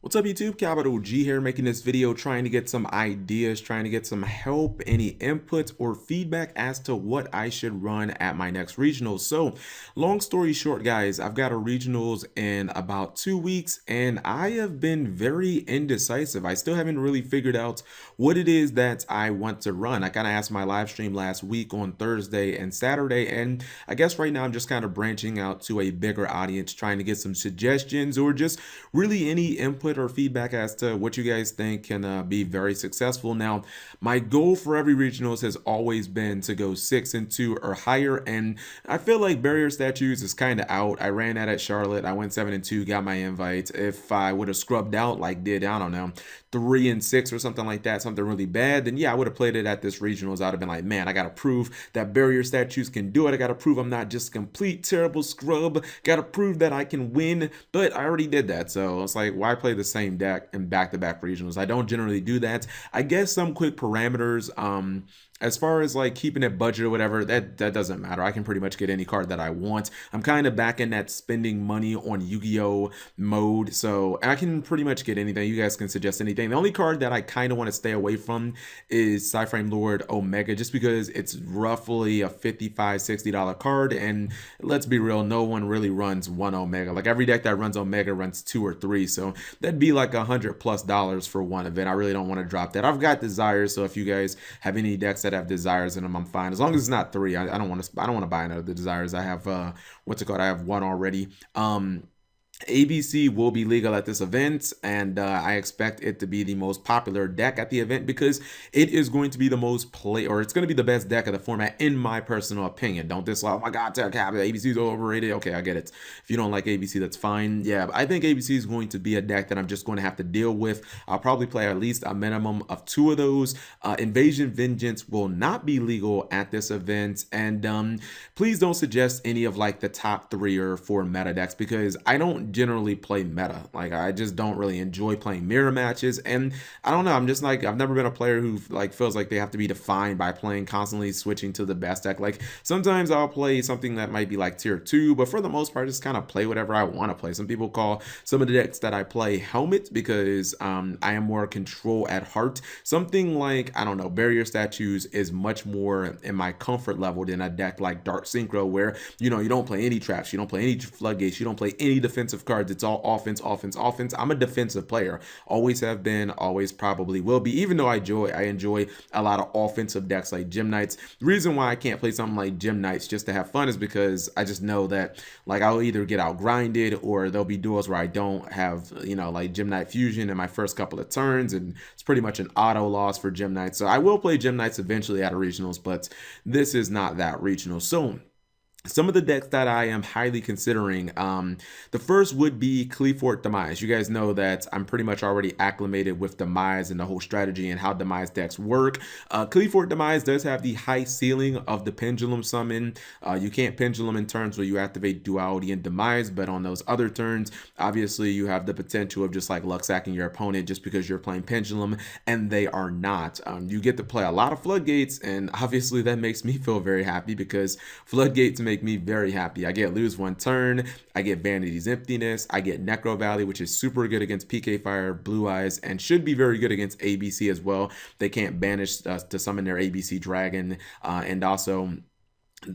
What's up YouTube? Capital G here, making this video trying to get some ideas, trying to get some help, any input or feedback as to what I should run at my next regionals. So long story short, guys, I've got a regionals in about 2 weeks and I have been very indecisive. I still haven't really figured out what it is that I want to run. I kind of asked my live stream last week on Thursday and Saturday, and I guess right now I'm just kind of branching out to a bigger audience, trying to get some suggestions or just really any input or feedback as to what you guys think can be very successful. Now, my goal for every regionals has always been to go 6-2 or higher, and I feel like barrier statues is kind of out. I ran that at Charlotte. I went 7-2, got my invite. If I would have scrubbed out, like did, I don't know, 3-6 or something like that, something really bad, then yeah, I would have played it at this regionals. I'd have been like, man, I gotta prove that barrier statues can do it. I gotta prove I'm not just complete terrible scrub. Gotta prove that I can win. But I already did that, so it's like, why play the same deck in back-to-back regionals? I don't generally do that. I guess some quick parameters. As far as like keeping it budget or whatever, that doesn't matter. I can pretty much get any card that I want. I'm kind of back in that spending money on Yu-Gi-Oh mode, so I can pretty much get anything. You guys can suggest anything. The only card that I kind of want to stay away from is Cyframe Lord Omega, just because it's roughly a $55-$60 card, and let's be real, no one really runs one Omega. Like every deck that runs Omega runs 2 or 3, so that'd be like $100+ for one event. I really don't want to drop that. I've got desires, so if you guys have any decks that have desires in them, I'm fine, as long as it's not 3. I don't want to buy another desires. I have what's it called? I have one already. ABC will be legal at this event, and I expect it to be the most popular deck at the event because it is going to be the most it's going to be the best deck of the format in my personal opinion. Don't dislike, oh my god, ABC is overrated. Okay, I get it. If you don't like ABC, that's fine. Yeah, but I think ABC is going to be a deck that I'm just going to have to deal with. I'll probably play at least a minimum of 2 of those. Invasion Vengeance will not be legal at this event, and please don't suggest any of like the top 3 or 4 meta decks because I don't generally play meta. Like I just don't really enjoy playing mirror matches, and I don't know, I'm just like, I've never been a player who like feels like they have to be defined by playing constantly switching to the best deck. Like sometimes I'll play something that might be like tier 2, but for the most part I just kind of play whatever I want to play. Some people call some of the decks that I play helmet because I am more control at heart. Something like, I don't know, barrier statues is much more in my comfort level than a deck like Dark Synchro, where you know, you don't play any traps, you don't play any floodgates, you don't play any defensive cards. It's all offense, offense, offense. I'm a defensive player. Always have been, always probably will be, even though I enjoy a lot of offensive decks like Gem Knights. The reason why I can't play something like Gem Knights just to have fun is because I just know that like I'll either get out grinded or there'll be duels where I don't have, you know, like Gem Knight Fusion in my first couple of turns, and it's pretty much an auto loss for Gem Knights. So I will play Gem Knights eventually at a regionals, but this is not that regional. So some of the decks that I am highly considering, the first would be Cleafort Demise. You guys know that I'm pretty much already acclimated with Demise and the whole strategy and how Demise decks work. Cleafort Demise does have the high ceiling of the Pendulum Summon. You can't Pendulum in turns where you activate Duality and Demise, but on those other turns, obviously you have the potential of just like luck sacking your opponent just because you're playing Pendulum and they are not. You get to play a lot of Floodgates, and obviously that makes me feel very happy because Floodgates make me very happy. I get lose 1 turn, I get Vanity's Emptiness, I get Necro Valley, which is super good against PK Fire, Blue Eyes, and should be very good against ABC as well. They can't banish to summon their ABC Dragon, and also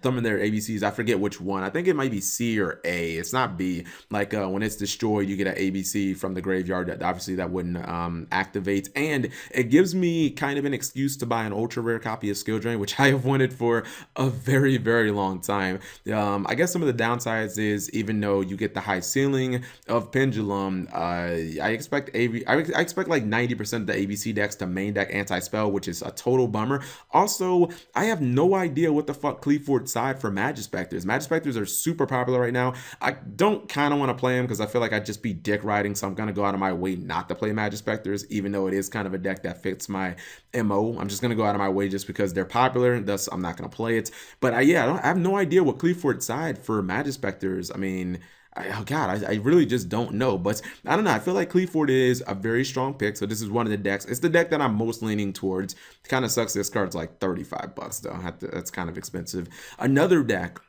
some of their ABCs, I forget which one. I think it might be C or A. It's not B. Like when it's destroyed, you get an ABC from the graveyard. That obviously that wouldn't activate, and it gives me kind of an excuse to buy an ultra rare copy of Skill Drain, which I have wanted for a very, very long time. I guess some of the downsides is, even though you get the high ceiling of Pendulum, I expect like 90% of the ABC decks to main deck anti-spell, which is a total bummer. Also, I have no idea what the fuck Cleafort side for Magispectors. Magispectors are super popular right now. I don't kind of want to play them because I feel like I'd just be dick riding, so I'm going to go out of my way not to play Magispectors, even though it is kind of a deck that fits my MO. I'm just going to go out of my way just because they're popular, thus I'm not going to play it. But yeah, I have no idea what Cleafort side for Magispectors. I mean, oh god, I really just don't know. But I don't know, I feel like Cleafort is a very strong pick, so this is one of the decks. It's the deck that I'm most leaning towards. It kind of sucks this card's like $35 though. That's kind of expensive. Another deck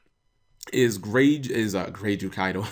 is Grade Kaido.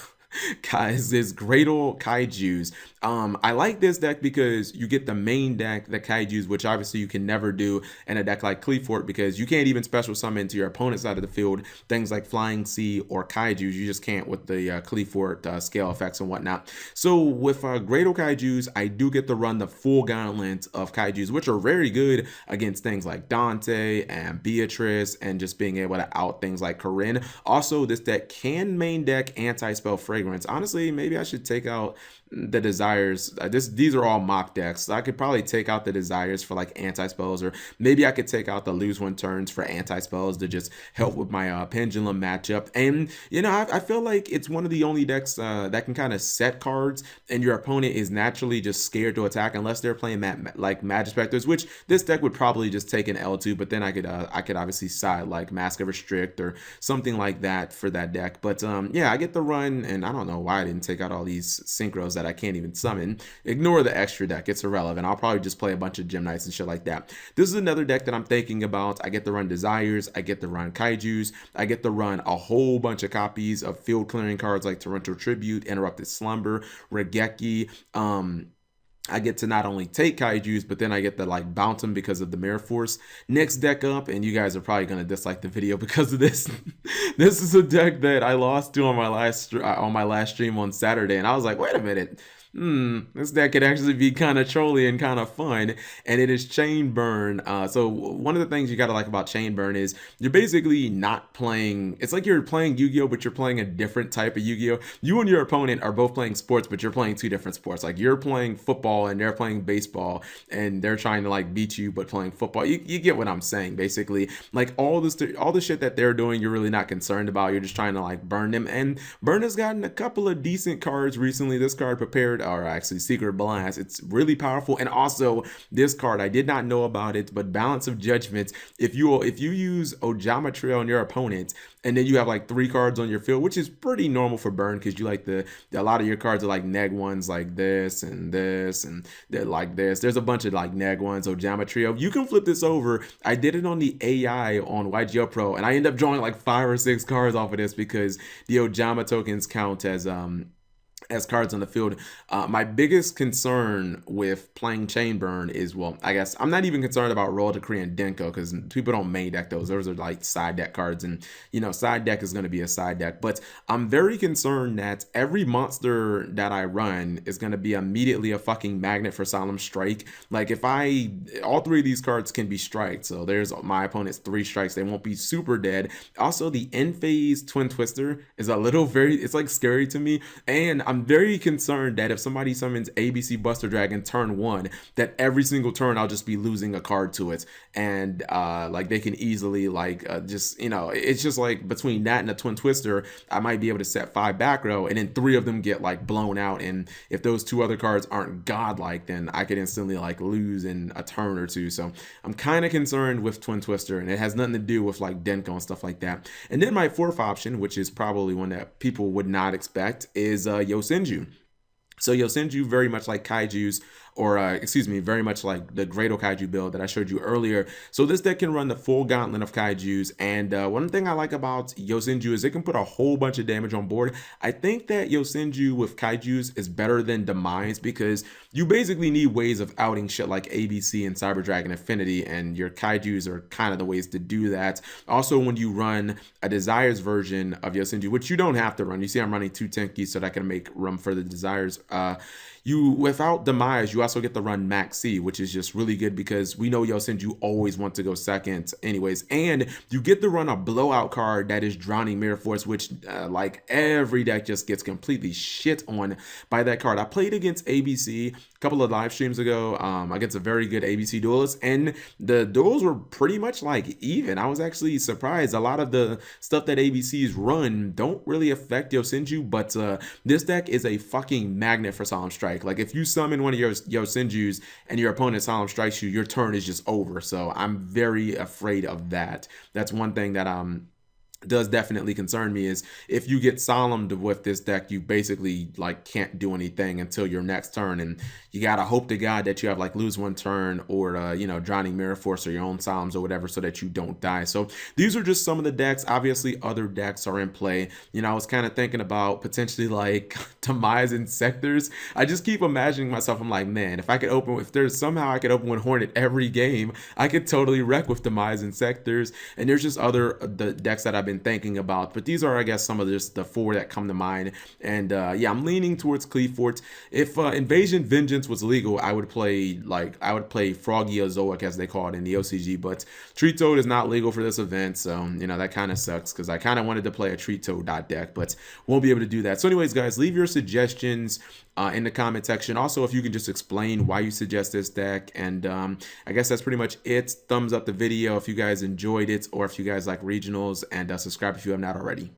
Guys, is Great Old Kaijus. I like this deck because you get the main deck, the Kaijus, which obviously you can never do in a deck like Cleefort because you can't even special summon to your opponent's side of the field things like Flying Sea or Kaijus. You just can't with the Cleefort scale effects and whatnot. So with Great Old Kaijus, I do get to run the full gauntlet of Kaijus, which are very good against things like Dante and Beatrice and just being able to out things like Corinne. Also, this deck can main deck Anti-Spell Fragrance. Honestly, maybe I should take out the desires. These are all mock decks. So I could probably take out the desires for like anti-spells, or maybe I could take out the lose one turns for anti-spells to just help with my pendulum matchup. And you know, I feel like it's one of the only decks that can kind of set cards and your opponent is naturally just scared to attack unless they're playing like Magic Specters, which this deck would probably just take an L2, but then I could obviously side like Mask of Restrict or something like that for that deck. But yeah, I get the run, and I don't know why I didn't take out all these synchros that I can't even summon. Ignore the extra deck, it's irrelevant. I'll probably just play a bunch of Gem Knights and shit like that. This is another deck that I'm thinking about. I get to run Desires, I get to run Kaijus, I get to run a whole bunch of copies of field clearing cards like Torrential Tribute, Interrupted Slumber, Regeki. I get to not only take Kaijus, but then I get to like bounce them because of the Mirror Force. Next deck up, and you guys are probably gonna dislike the video because of this. This is a deck that I lost to on my last stream on Saturday, and I was like, wait a minute. This deck could actually be kind of trolly and kind of fun, and it is Chain Burn. So one of the things you gotta like about Chain Burn is you're basically not playing, it's like you're playing Yu-Gi-Oh, but you're playing a different type of Yu-Gi-Oh. You and your opponent are both playing sports, but you're playing two different sports. Like you're playing football and they're playing baseball, and they're trying to like beat you, but playing football. You get what I'm saying, basically. Like all the shit that they're doing, you're really not concerned about. You're just trying to like burn them, and Burn has gotten a couple of decent cards recently. This card Prepared, or actually Secret Blast, it's really powerful. And also this card, I did not know about it, but Balance of Judgment, if you use Ojama Trail on your opponent, and then you have like 3 cards on your field, which is pretty normal for Burn because you like a lot of your cards are like neg ones like this and this, and they're like this. There's a bunch of like neg ones, Ojama Trio. You can flip this over. I did it on the AI on YGL Pro, and I end up drawing like 5 or 6 cards off of this because the Ojama tokens count as cards on the field. My biggest concern with playing Chain Burn is, well, I guess I'm not even concerned about Royal Decree and Denko because people don't main deck those. Those are like side deck cards, and you know, side deck is going to be a side deck. But I'm very concerned that every monster that I run is going to be immediately a fucking magnet for Solemn Strike. Like if all 3 of these cards can be striked, so there's my opponent's 3 strikes, they won't be super dead. Also, the end phase Twin Twister is a little it's like scary to me, and I'm very concerned that if somebody summons ABC Buster Dragon turn 1, that every single turn I'll just be losing a card to it, and like they can easily like just, you know, it's just like between that and a Twin Twister, I might be able to set 5 back row, and then 3 of them get like blown out, and if those 2 other cards aren't godlike, then I could instantly like lose in a turn or 2. So I'm kind of concerned with Twin Twister, and it has nothing to do with like Denko and stuff like that. And then my 4th option, which is probably one that people would not expect, is Yosenju. So Yosenju, very much like Kaijus, or excuse me, very much like the Great Kaiju build that I showed you earlier. So this deck can run the full gauntlet of Kaijus, and one thing I like about Yosenju is it can put a whole bunch of damage on board. I think that Yosenju with Kaijus is better than Demise because you basically need ways of outing shit like ABC and Cyber Dragon Affinity, and your Kaijus are kind of the ways to do that. Also, when you run a Desires version of Yosenju, which you don't have to run, you see I'm running 2 Tenki so that I can make room for the Desires. Without Demise, you also get to run Max C, which is just really good because we know Yosenju always want to go second anyways. And you get to run a blowout card that is Drowning Mirror Force, which like every deck just gets completely shit on by that card. I played against ABC a couple of live streams ago against a very good ABC duelist, and the duels were pretty much like even. I was actually surprised. A lot of the stuff that ABC's run don't really affect Yosenju, but this deck is a fucking magnet for Solemn Strike. Like if you summon one of your Yosenjus and your opponent Solemn Strikes you, your turn is just over. So I'm very afraid of that. That's one thing that does definitely concern me is if you get solemned with this deck, you basically like can't do anything until your next turn, and you gotta hope to God that you have like lose one turn or you know, Drowning Mirror Force or your own Solemns or whatever, so that you don't die. So these are just some of the decks. Obviously other decks are in play. You know, I was kind of thinking about potentially like Demise and Sectors. I just keep imagining myself, I'm like, man, if I could open, if there's somehow I could open with Hornet every game, I could totally wreck with Demise and Sectors. And there's just other the decks that I've been thinking about, but these are, I guess, some of just the four that come to mind. And yeah, I'm leaning towards Cleaforts. If Invasion Vengeance was legal, I would play Froggy Zoic, as they call it in the OCG, but Treat Toad is not legal for this event, so you know, that kind of sucks, because I kind of wanted to play a Treat Toad deck, but won't be able to do that. So anyways, guys, leave your suggestions in the comment section. Also, if you can just explain why you suggest this deck. And I guess that's pretty much it. Thumbs up the video if you guys enjoyed it, or if you guys like regionals, and subscribe if you have not already.